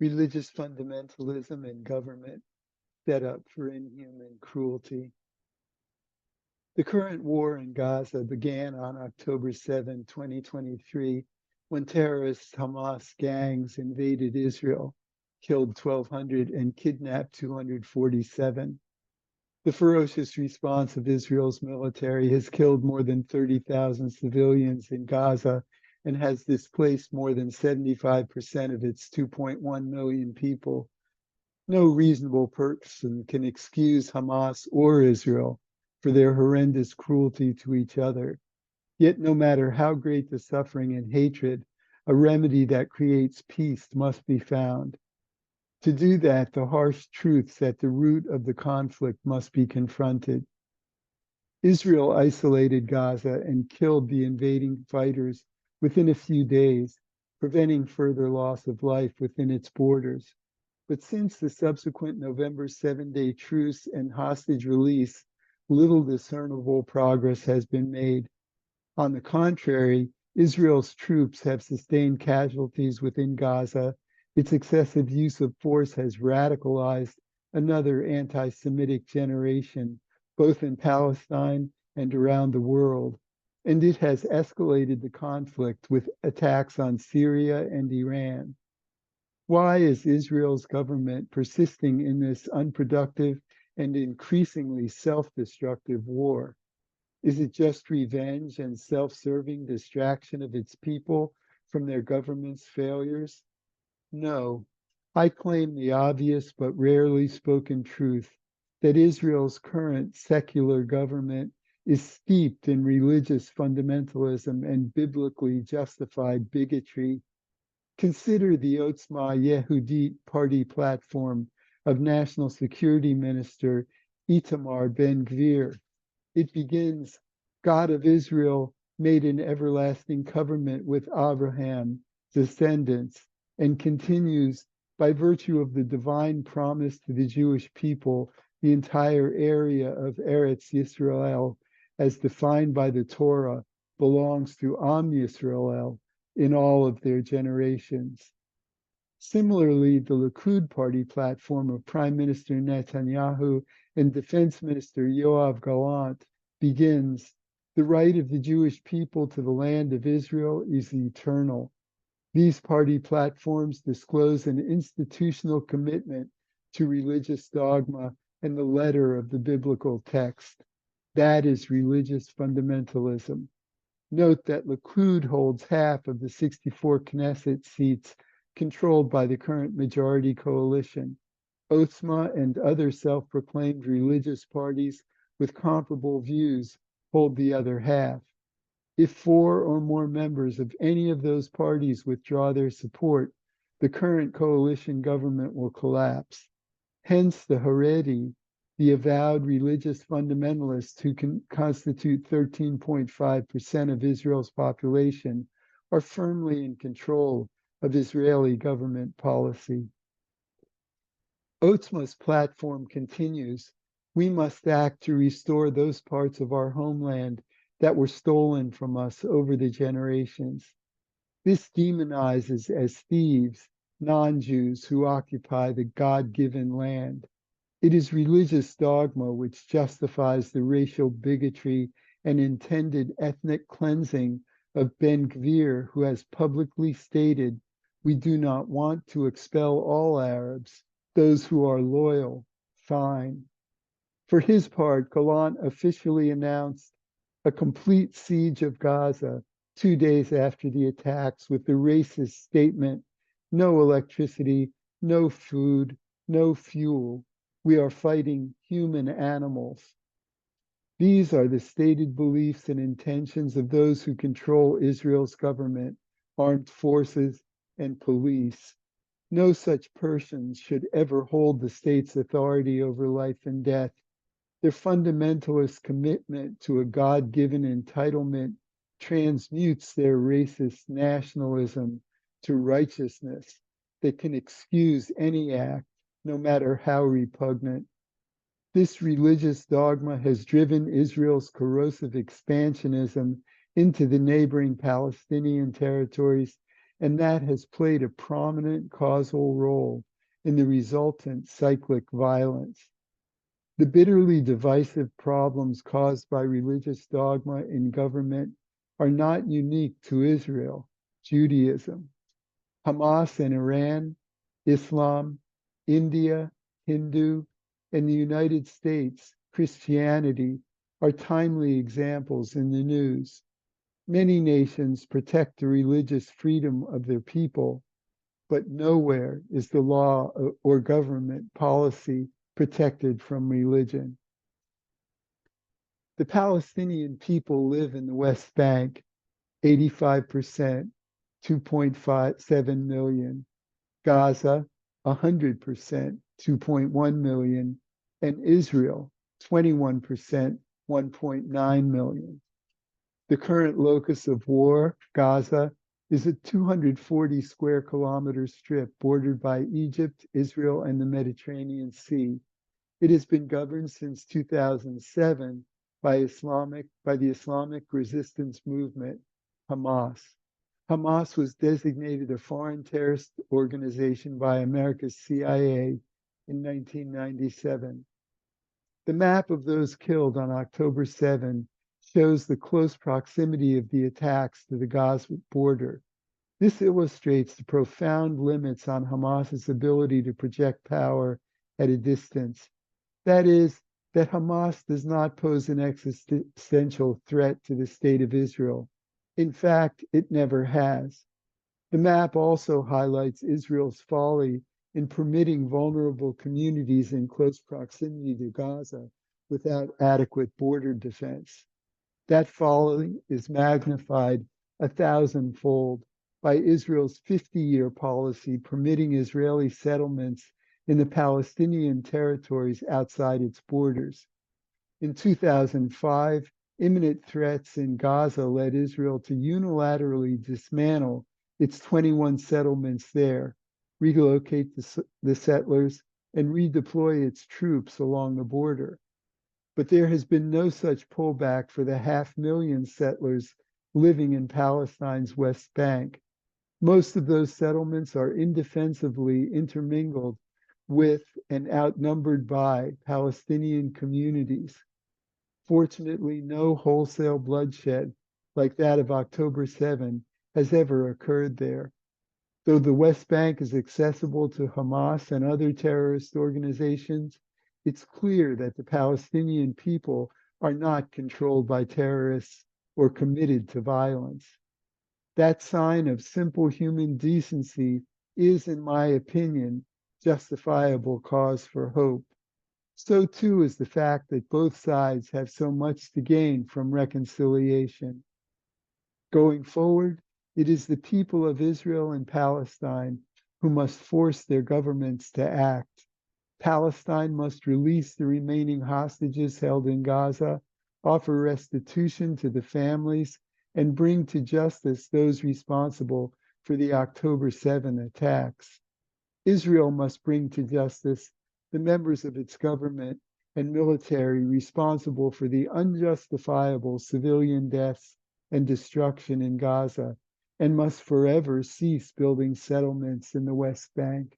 Religious fundamentalism and government set up for inhuman cruelty. The current war in Gaza began on October 7, 2023, when terrorist Hamas gangs invaded Israel, killed 1,200, and kidnapped 247. The ferocious response of Israel's military has killed more than 30,000 civilians in Gaza and has displaced more than 75% of its 2.1 million people. No reasonable person can excuse Hamas or Israel for their horrendous cruelty to each other. Yet, no matter how great the suffering and hatred, a remedy that creates peace must be found. To do that, the harsh truths at the root of the conflict must be confronted. Israel isolated Gaza and killed the invading fighters within a few days, preventing further loss of life within its borders. But since the subsequent November 7-day truce and hostage release, little discernible progress has been made. On the contrary, Israel's troops have sustained casualties within Gaza. Its excessive use of force has radicalized another anti-Semitic generation, both in Palestine and around the world. And it has escalated the conflict with attacks on Syria and Iran. Why is Israel's government persisting in this unproductive and increasingly self-destructive war? Is it just revenge and self-serving distraction of its people from their government's failures? No. I claim the obvious but rarely spoken truth that Israel's current secular government is steeped in religious fundamentalism and biblically justified bigotry. Consider the Otzma Yehudit party platform of National Security Minister Itamar Ben-Gvir. It begins, God of Israel made an everlasting covenant with Abraham, descendants, and continues, by virtue of the divine promise to the Jewish people, the entire area of Eretz Yisrael, as defined by the Torah, belongs to Am Yisrael in all of their generations. Similarly, the Likud party platform of Prime Minister Netanyahu and Defense Minister Yoav Gallant begins, the right of the Jewish people to the land of Israel is eternal. These party platforms disclose an institutional commitment to religious dogma and the letter of the biblical text. That is religious fundamentalism. Note that Likud holds half of the 64 Knesset seats controlled by the current majority coalition. Otzma and other self-proclaimed religious parties with comparable views hold the other half. If 4 or more members of any of those parties withdraw their support, the current coalition government will collapse. Hence, the Haredi, the avowed religious fundamentalists who constitute 13.5% of Israel's population, are firmly in control of Israeli government policy. Otzma's platform continues, we must act to restore those parts of our homeland that were stolen from us over the generations. This demonizes as thieves non-Jews who occupy the God-given land. It is religious dogma which justifies the racial bigotry and intended ethnic cleansing of Ben-Gvir, who has publicly stated, we do not want to expel all Arabs, those who are loyal, fine. For his part, Gallant officially announced a complete siege of Gaza 2 days after the attacks with the racist statement, no electricity, no food, no fuel. We are fighting human animals. These are the stated beliefs and intentions of those who control Israel's government, armed forces, and police. No such persons should ever hold the state's authority over life and death. Their fundamentalist commitment to a God-given entitlement transmutes their racist nationalism to righteousness that can excuse any act, no matter how repugnant. This religious dogma has driven Israel's corrosive expansionism into the neighboring Palestinian territories and that has played a prominent causal role in the resultant cyclic violence. The bitterly divisive problems caused by religious dogma in government are not unique to Israel, Judaism. Hamas in Iran, Islam, India, Hindu, and the United States, Christianity, are timely examples in the news. Many nations protect the religious freedom of their people, but nowhere is the law or government policy protected from religion. The Palestinian people live in the West Bank, 85%, 2.7 million, Gaza, 100%, 2.1 million, and Israel, 21%, 1.9 million. The current locus of war, Gaza, is a 240 square kilometer strip bordered by Egypt, Israel, and the Mediterranean Sea. It has been governed since 2007 by the Islamic resistance movement, Hamas. Hamas was designated a foreign terrorist organization by America's CIA in 1997. The map of those killed on October 7 shows the close proximity of the attacks to the Gaza border. This illustrates the profound limits on Hamas's ability to project power at a distance. That is, that Hamas does not pose an existential threat to the state of Israel. In fact, it never has. The map also highlights Israel's folly in permitting vulnerable communities in close proximity to Gaza without adequate border defense. That folly is magnified 1,000-fold by Israel's 50-year policy permitting Israeli settlements in the Palestinian territories outside its borders. In 2005, imminent threats in Gaza led Israel to unilaterally dismantle its 21 settlements there, relocate the settlers, and redeploy its troops along the border. But there has been no such pullback for the 500,000 settlers living in Palestine's West Bank. Most of those settlements are indefensibly intermingled with and outnumbered by Palestinian communities. Fortunately, no wholesale bloodshed like that of October 7 has ever occurred there. Though the West Bank is accessible to Hamas and other terrorist organizations, it's clear that the Palestinian people are not controlled by terrorists or committed to violence. That sign of simple human decency is, in my opinion, justifiable cause for hope. So too is the fact that both sides have so much to gain from reconciliation. Going forward, it is the people of Israel and Palestine who must force their governments to act. Palestine must release the remaining hostages held in Gaza, offer restitution to the families, and bring to justice those responsible for the October 7 attacks. Israel must bring to justice the members of its government and military responsible for the unjustifiable civilian deaths and destruction in Gaza, and must forever cease building settlements in the West Bank.